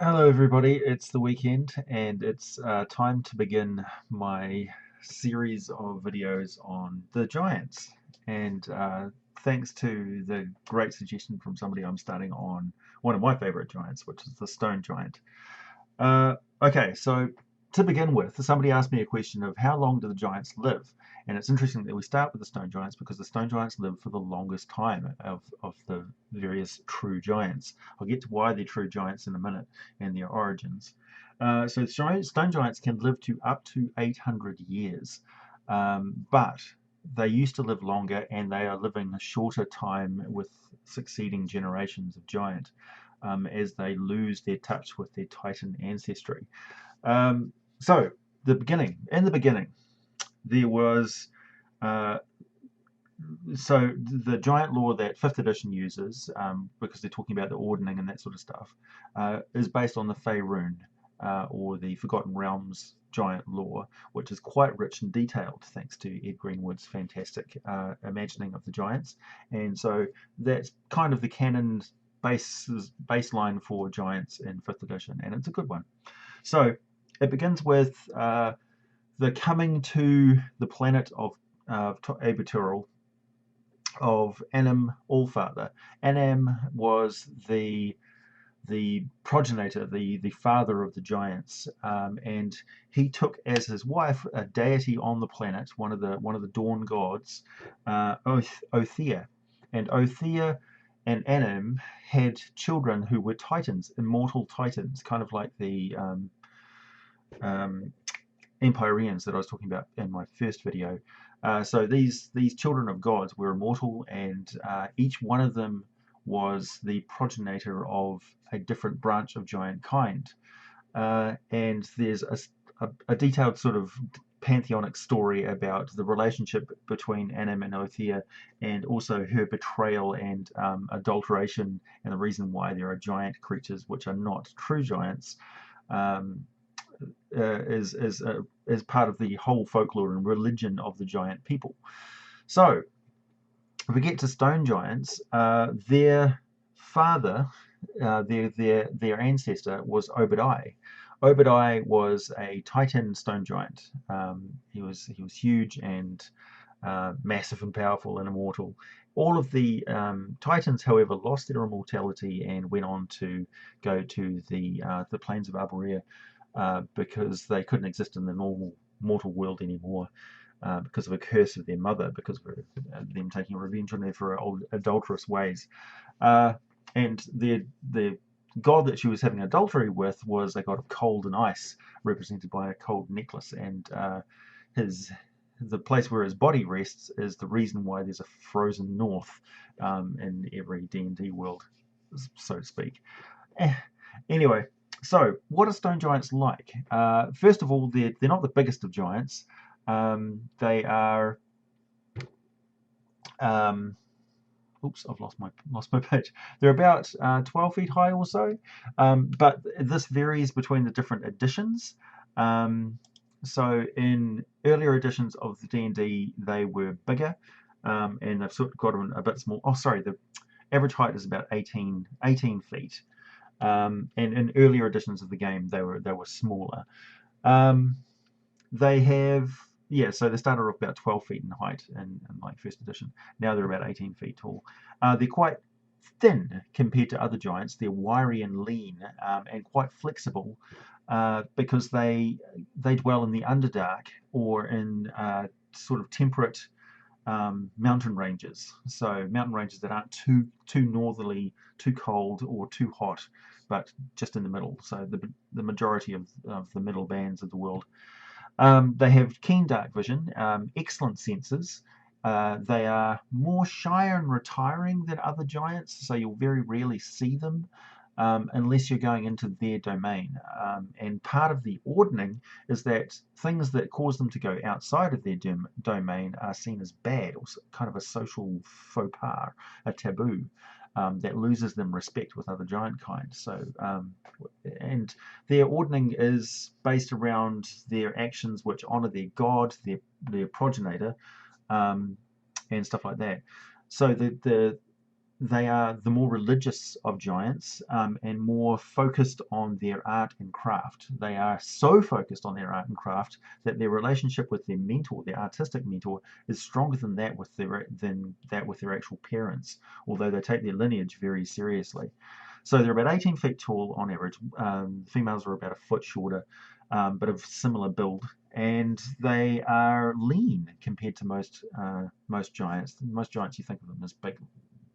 Hello, everybody. It's the weekend, and it's time to begin my series of videos on the giants. And thanks to the great suggestion from somebody, I'm starting on one of my favorite giants, which is the stone giant. Uh, okay, so to begin with, somebody asked me a question of how long do the giants live? And it's interesting that we start with the stone giants because the stone giants live for the longest time of the various true giants. I'll get to why they're true giants in a minute and their origins. So stone giants can live to up to 800 years, but they used to live longer and they are living a shorter time with succeeding generations of giant as they lose their touch with their Titan ancestry. So in the beginning, there was uh, the giant law that fifth edition uses, because they're talking about the ordning and that sort of stuff, is based on the Faerun, or the Forgotten Realms giant lore, which is quite rich and detailed thanks to Ed Greenwood's fantastic imagining of the giants. And so that's kind of the canon baseline for giants in fifth edition, and it's a good one. So it begins with the coming to the planet of Aberturil of Anam Allfather. Anam was the progenitor, the father of the giants, and he took as his wife a deity on the planet, one of the dawn gods, Othea, and Othea and Anam had children who were titans, immortal titans, kind of like the um, Empyreans that I was talking about in my first video. So these children of gods were immortal, and each one of them was the progenitor of a different branch of giant kind. And there's a detailed sort of pantheonic story about the relationship between Anam and Othea, and also her betrayal and adulteration, and the reason why there are giant creatures which are not true giants. Um, as part of the whole folklore and religion of the giant people. So if we get to stone giants, their father, their ancestor was Obadiah. Obadiah was a Titan stone giant. He was huge and massive and powerful and immortal. All of the Titans, however, lost their immortality and went on to go to the plains of Arborea, because they couldn't exist in the normal mortal world anymore, because of a curse of their mother, because of them taking revenge on her for her old adulterous ways. Uh, and the god that she was having adultery with was a god of cold and ice, represented by a cold necklace, and his the place where his body rests is the reason why there's a frozen north in every D&D world, so to speak. Anyway, so what are stone giants like? First of all, they're not the biggest of giants. They are. Um, Oops, I've lost my page. They're about 12 feet high or so, but this varies between the different editions. So in earlier editions of the D&D, they were bigger, and they've sort of got them a bit small. Oh, sorry, the average height is about 18 feet. And in earlier editions of the game, they were smaller. Um, they have, yeah, so they started off about 12 feet in height in like first edition. Now they're about 18 feet tall. They're quite thin compared to other giants. They're wiry and lean, and quite flexible, because they dwell in the Underdark, or in sort of temperate mountain ranges. So mountain ranges that aren't too northerly, too cold, or too hot, but just in the middle. So the majority of the middle bands of the world. They have keen dark vision, excellent senses. They are more shy and retiring than other giants, so you'll very rarely see them, unless you're going into their domain. And part of the ordning is that things that cause them to go outside of their domain are seen as bad, or kind of a social faux pas, a taboo. That loses them respect with other giant kind. So, and their ordning is based around their actions which honour their god, their progenitor, and stuff like that. So they are the more religious of giants, and more focused on their art and craft. They are so focused on their art and craft that their relationship with their mentor, their artistic mentor, is stronger than that with their actual parents, although they take their lineage very seriously. So they're about 18 feet tall on average. Females are about a foot shorter, but of similar build, and they are lean compared to most giants. Most giants, you think of them as big,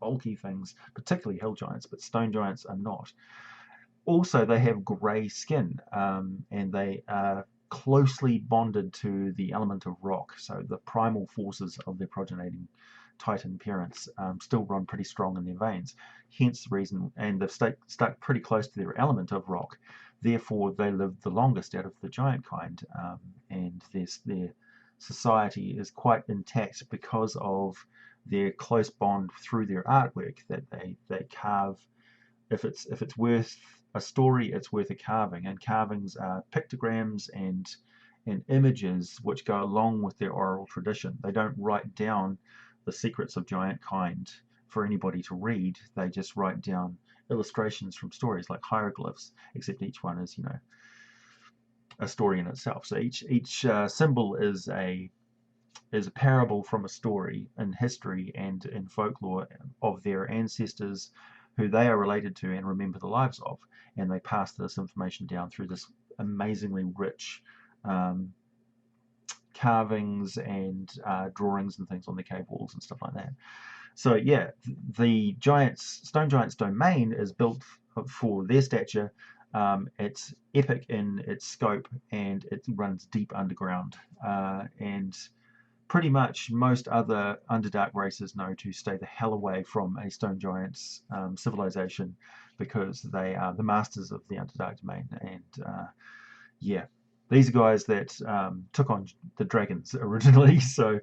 bulky things, particularly hill giants, but stone giants are not. Also, they have grey skin, and they are closely bonded to the element of rock. So the primal forces of their progenitor Titan parents still run pretty strong in their veins. Hence the reason, and they've stuck pretty close to their element of rock. Therefore, they live the longest out of the giant kind, and their society is quite intact because of their close bond through their artwork that they carve. If it's worth a story, it's worth a carving, and carvings are pictograms and images which go along with their oral tradition. They don't write down the secrets of giant kind for anybody to read. They just write down illustrations from stories like hieroglyphs, except each one is, a story in itself. So each symbol is a parable from a story in history and in folklore of their ancestors who they are related to and remember the lives of, and they pass this information down through this amazingly rich carvings and drawings and things on the cave walls and stuff like that. So yeah, the stone giants domain is built for their stature. It's epic in its scope, and it runs deep underground, and pretty much most other Underdark races know to stay the hell away from a stone giant's civilization, because they are the masters of the Underdark domain. And yeah, these are guys that took on the dragons originally, so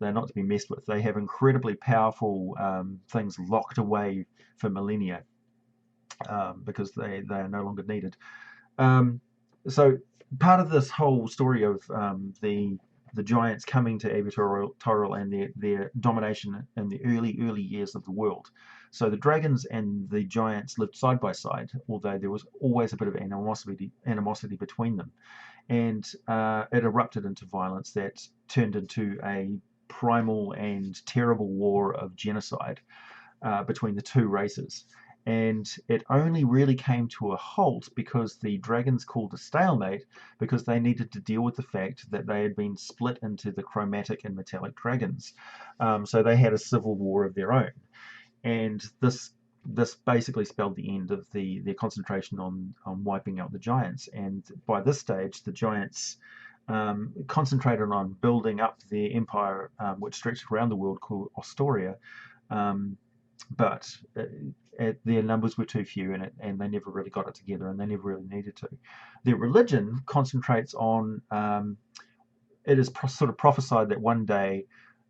they're not to be messed with. They have incredibly powerful things locked away for millennia, because they are no longer needed. So part of this whole story of the giants coming to Abertoril and their domination in the early years of the world. So the dragons and the giants lived side by side, although there was always a bit of animosity between them. And it erupted into violence that turned into a primal and terrible war of genocide between the two races. And it only really came to a halt because the dragons called a stalemate, because they needed to deal with the fact that they had been split into the chromatic and metallic dragons. So they had a civil war of their own. And this basically spelled the end of their concentration on wiping out the giants. And by this stage, the giants concentrated on building up their empire, which stretched around the world, called Ostoria. But their numbers were too few, and they never really got it together, and they never really needed to. Their religion concentrates on, it is sort of prophesied that one day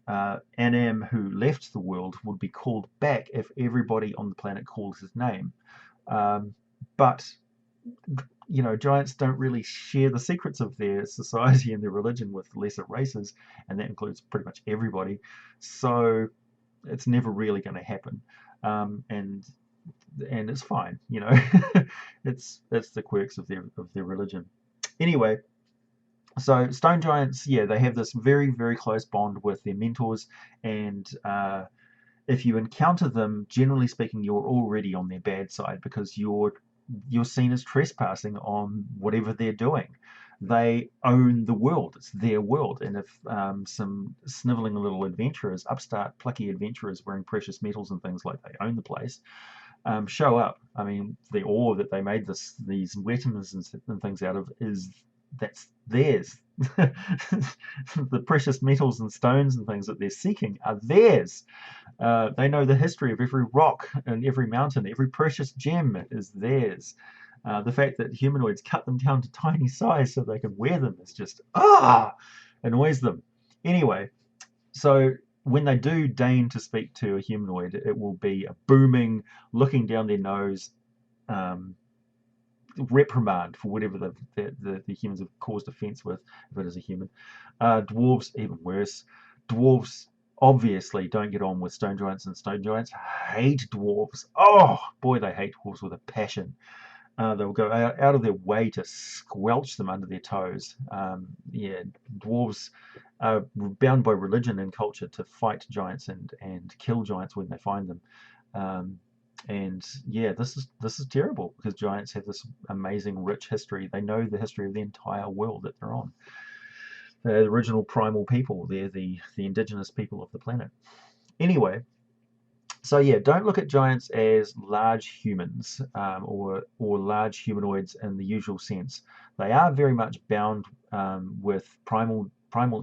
Anam, who left the world, would be called back if everybody on the planet called his name. But giants don't really share the secrets of their society and their religion with lesser races, and that includes pretty much everybody. So it's never really going to happen, and it's fine. It's the quirks of their religion. Anyway, so stone giants, yeah, they have this very, very close bond with their mentors, and if you encounter them, generally speaking, you're already on their bad side, because you're seen as trespassing on whatever they're doing. They own the world. It's their world. And if some sniveling little adventurers, upstart, plucky adventurers wearing precious metals and things like they own the place, show up, I mean, the ore that they made these weapons and things out of that's theirs. The precious metals and stones and things that they're seeking are theirs. They know the history of every rock and every mountain. Every precious gem is theirs. The fact that humanoids cut them down to tiny size so they can wear them is just annoys them. Anyway, so when they do deign to speak to a humanoid, it will be a booming, looking down their nose reprimand for whatever the humans have caused offense with, if it is a human. Dwarves, even worse. Dwarves obviously don't get on with stone giants, and stone giants hate dwarves. Oh boy, they hate dwarves with a passion. They'll go out of their way to squelch them under their toes. Yeah, dwarves are bound by religion and culture to fight giants and kill giants when they find them. Um, and yeah, this is terrible because giants have this amazing, rich history. They know the history of the entire world that they're on. They're the original primal people. They're the indigenous people of the planet. Anyway, so yeah, don't look at giants as large humans, or large humanoids in the usual sense. They are very much bound with primal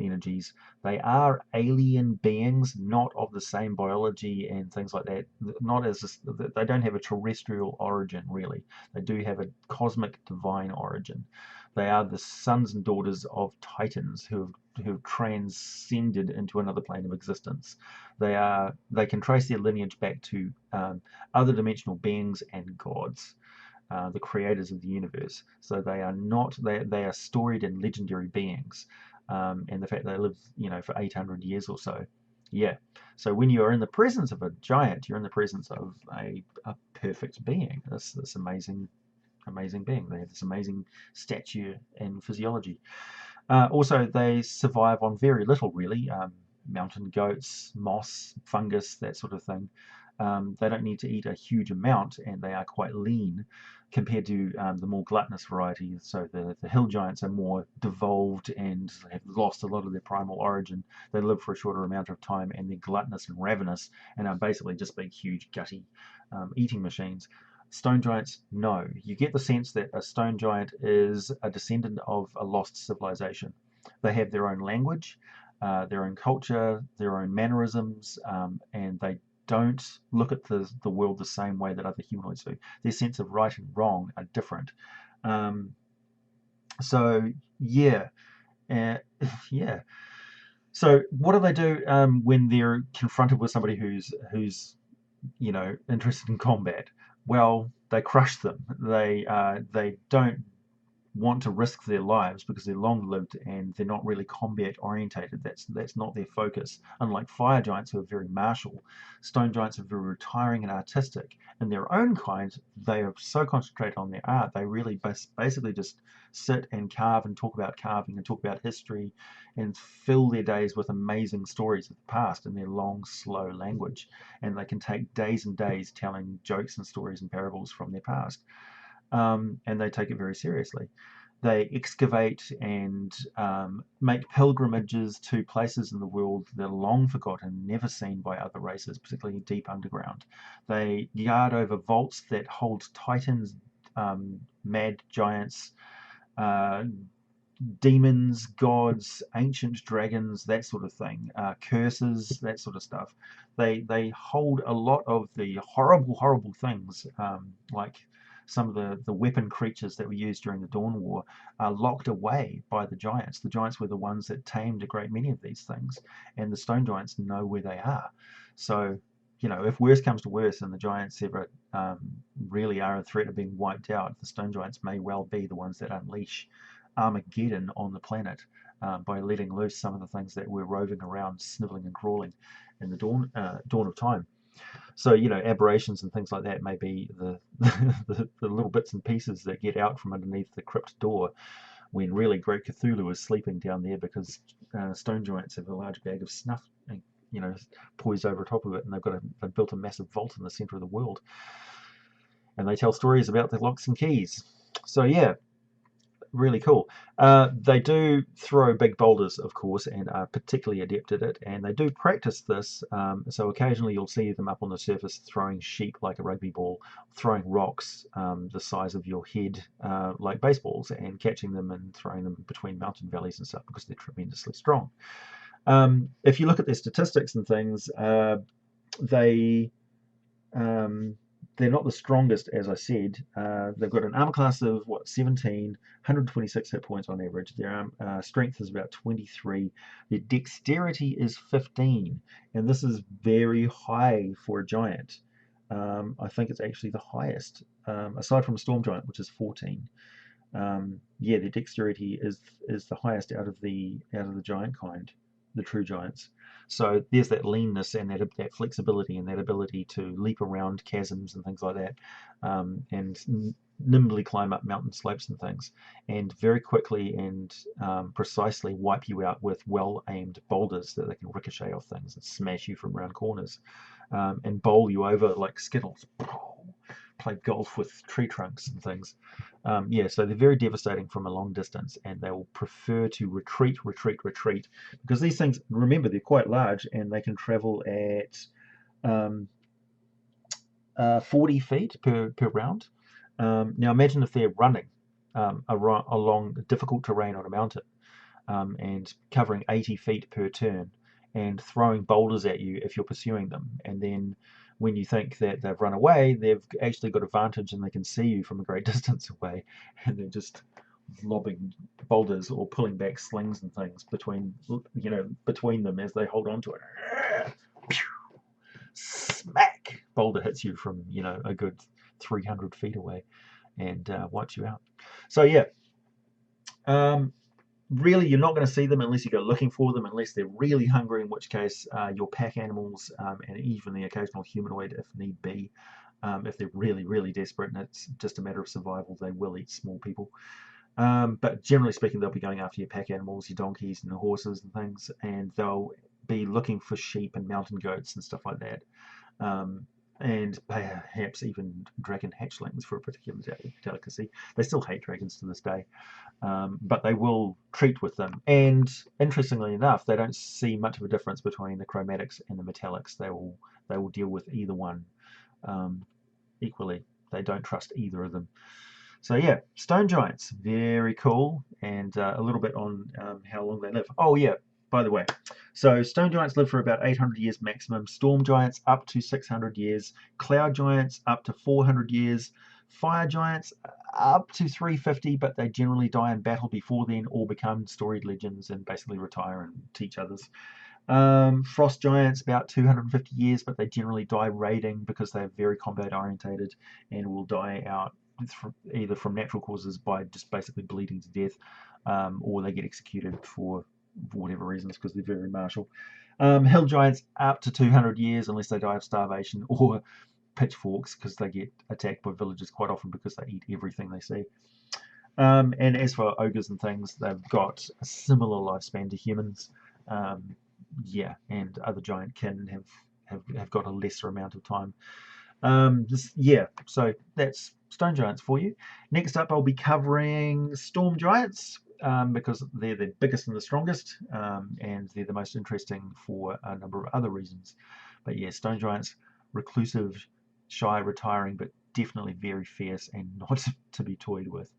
energies. They are alien beings, not of the same biology and things like that. Not as they don't have a terrestrial origin really. They do have a cosmic divine origin. They are the sons and daughters of titans who have transcended into another plane of existence. They can trace their lineage back to other dimensional beings and gods, the creators of the universe. So they are not they are storied and legendary beings, and the fact they live for 800 years or so. Yeah. So when you are in the presence of a giant, you're in the presence of a perfect being. This amazing being. They have this amazing stature and physiology. Also, they survive on very little, really. Mountain goats, moss, fungus, that sort of thing. They don't need to eat a huge amount, and they are quite lean compared to the more gluttonous variety. So the hill giants are more devolved and have lost a lot of their primal origin. They live for a shorter amount of time, and they're gluttonous and ravenous, and are basically just big, huge, gutty eating machines. Stone giants, no. You get the sense that a stone giant is a descendant of a lost civilization. They have their own language, their own culture, their own mannerisms, and they don't look at the world the same way that other humanoids do. Their sense of right and wrong are different. Um, so yeah, uh, yeah. So what do they do when they're confronted with somebody who's interested in combat? Well, they crush them. They don't want to risk their lives because they're long lived and they're not really combat orientated. That's not their focus. Unlike fire giants who are very martial, stone giants are very retiring and artistic. In their own kind, they are so concentrated on their art, they really basically just sit and carve and talk about carving and talk about history and fill their days with amazing stories of the past in their long, slow language. And they can take days and days telling jokes and stories and parables from their past. And they take it very seriously. They excavate and make pilgrimages to places in the world that are long forgotten, never seen by other races, particularly deep underground. They yard over vaults that hold titans, mad giants, uh, demons, gods, ancient dragons, that sort of thing, curses, that sort of stuff. They hold a lot of the horrible things, like some of the weapon creatures that were used during the Dawn War are locked away by the giants. The giants were the ones that tamed a great many of these things, and the stone giants know where they are. So, if worse comes to worse and the giants ever really are a threat of being wiped out, the stone giants may well be the ones that unleash Armageddon on the planet by letting loose some of the things that were roving around, sniveling and crawling in the dawn of time. So aberrations and things like that may be the little bits and pieces that get out from underneath the crypt door when really Great Cthulhu is sleeping down there because stone giants have a large bag of snuff, poised over top of it, and they've built a massive vault in the center of the world, and they tell stories about the locks and keys. So yeah, really cool. They do throw big boulders, of course, and are particularly adept at it, and they do practice this. So occasionally you'll see them up on the surface throwing sheep like a rugby ball, throwing rocks the size of your head like baseballs, and catching them and throwing them between mountain valleys and stuff because they're tremendously strong. If you look at their statistics and things, they um, they're not the strongest, as I said. They've got an armor class of 17, 126 hit points on average. Their strength is about 23. Their dexterity is 15, and this is very high for a giant. I think it's actually the highest, aside from a storm giant, which is 14. Yeah, their dexterity is the highest out of the giant kind. the true giants. So there's that leanness and that flexibility and that ability to leap around chasms and things like that, and nimbly climb up mountain slopes and things, and very quickly and precisely wipe you out with well-aimed boulders that they can ricochet off things and smash you from round corners, and bowl you over like Skittles. Play golf with tree trunks and things. Yeah, so they're very devastating from a long distance, and they will prefer to retreat, because these things, remember, they're quite large, and they can travel at 40 feet per round. Now imagine if they're running along difficult terrain on a mountain, and covering 80 feet per turn, and throwing boulders at you if you're pursuing them. And then when you think that they've run away, they've actually got advantage and they can see you from a great distance away, and they're just lobbing boulders or pulling back slings and things between them as they hold on to it. Smack! Boulder hits you from a good 300 feet away and wipes you out. So yeah, really, you're not going to see them unless you go looking for them, unless they're really hungry, in which case your pack animals, and even the occasional humanoid if need be, if they're really, really desperate and it's just a matter of survival, they will eat small people. But generally speaking, they'll be going after your pack animals, your donkeys and the horses and things, and they'll be looking for sheep and mountain goats and stuff like that. And perhaps even dragon hatchlings for a particular delicacy. They still hate dragons to this day. But they will treat with them. And interestingly enough, they don't see much of a difference between the chromatics and the metallics. They will deal with either one equally. They don't trust either of them. So yeah, stone giants, very cool, and a little bit on how long they live. Oh yeah, by the way, so stone giants live for about 800 years maximum. Storm giants up to 600 years. Cloud giants up to 400 years. Fire giants up to 350, but they generally die in battle before then or become storied legends and basically retire and teach others. Frost giants about 250 years, but they generally die raiding because they're very combat orientated and will die out either from natural causes by just basically bleeding to death, or they get executed for whatever reasons because they're very martial. Hill giants up to 200 years unless they die of starvation or pitchforks, because they get attacked by villagers quite often because they eat everything they see. And as for ogres and things, they've got a similar lifespan to humans. Yeah, and other giant kin have got a lesser amount of time. Yeah, so that's stone giants for you. Next up, I'll be covering storm giants, because they're the biggest and the strongest, and they're the most interesting for a number of other reasons. But yeah, stone giants, reclusive, shy, retiring, but definitely very fierce and not to be toyed with.